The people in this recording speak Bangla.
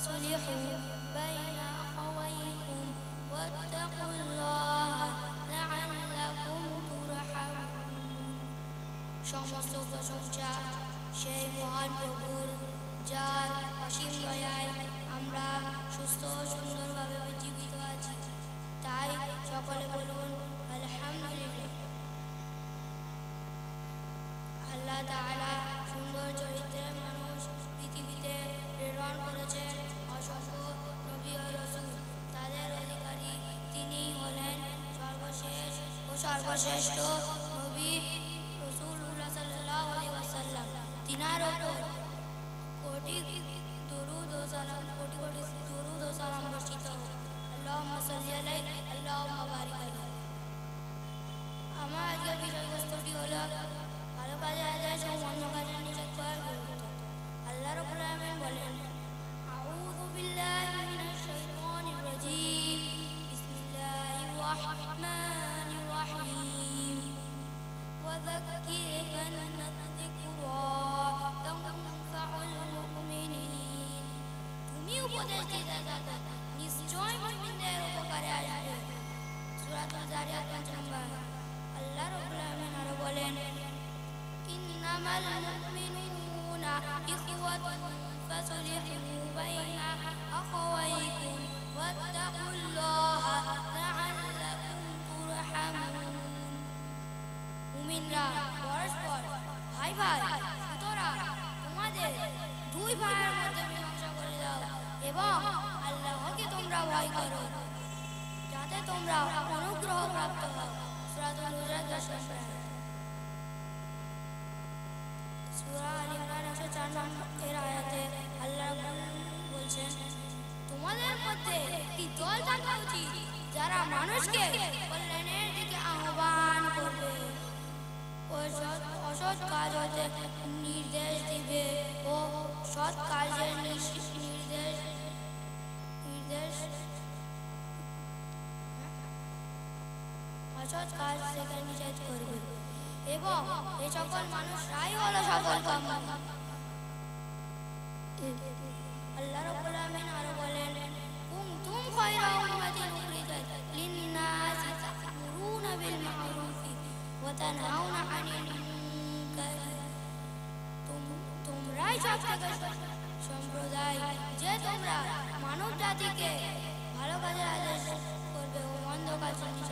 فاصلحوا بين أخويكم واتقوا الله لعلكم ترحمون। সমস্ত প্রশংসা সেই মহান প্রভুর, যার অসীম দয়ায় আমরা সুস্থ ও সুন্দরভাবে জীবিত আছি। তাই সকলে বলুন আলহামদুলিল্লাহ। আল্লাহ তাআলা সুন্দর চরিত্রের মানুষ পৃথিবীতে প্রেরণ করেছেন অসংখ্য নবী ও রাসূল। তাদের অধিকারী তিনি হলেন সর্বশেষ ও সর্বশ্রেষ্ঠ নবী রাসূলুল্লাহ সাল্লাল্লাহু আলাইহি ওয়াসাল্লাম। তিনার উপর কোটি দরুদ ও সালাম বর্ষিত হোক। আল্লাহুম্মা সাল্লি আলাইহি আল্লাহুম্মা বারিক আলাইহি। আমার আজকের বিষয়বস্তুটি হলো ভালো কাজে আদেশ ও মন্দ কাজে নিষেধ করার গুরুত্ব। আল্লাহ রাব্বুল আলামিন বলেন, আউযু বিল্লাহি মিনাশ শাইতানির রাজীম, বিসমিল্লাহির রাহমানির রাহিম। ওয়া যাক্কির ফাইন্না যিকরা তানফাউল মুমিনিন। তুমি উপদেশ দিতে থাকো, নিশ্চয় মুমিনদের উপকারে আসবে। সূরাতুল যারিয়াত ৫ নম্বর। আল্লাহ রাব্বুল আলামিন আরো বলেন, ইন্নামাল মুমিনুনা ইখওয়াতুন ফাসলিহু বাইনা আখাওয়াইকুম ওয়াত্তাকুল্লাহা লাআল্লাকুম তুরহামুন। মুমিনরা পরস্পর ভাই ভাই, সুতরাং তোমাদের দুই ভাইয়ের মধ্যে মীমাংসা করে দাও এবং আল্লাহকে তোমরা ভয় করো, যাতে তোমরা অনুগ্রহ প্রাপ্ত হও। সূরাতুল হুজুরাত ১০ নম্বর। সূরা আল ইমরান ১০৪ নম্বর আয়াতে আল্লাহ বলছেন, তোমাদের মধ্যে একটি দল থাকা উচিত যারা মানুষকে কল্যাণের দিকে আহ্বান করবে ও অসৎ কাজ হতে নির্দেশ দিবে ও সৎ কাজের অসৎ কাজ থেকে নিষেধ করবে এবং এই সকল মানুষরাই হলো সফল কাম। আল্লাহ রাব্বুল আলামিন আরো বলেন, কুনতুম খায়রা উম্মাতিন উখরিজাত লিন-নাসি তা'মুরুনা বিল মা'রুফি ওয়া তানহাউনা আনিল মুনকার। তোমরাই সবথেকে সম্প্রদায় যে তোমরা মানব জাতিকে ভালো কাজের আদেশ করবে ও মন্দ কাজের নিষেধ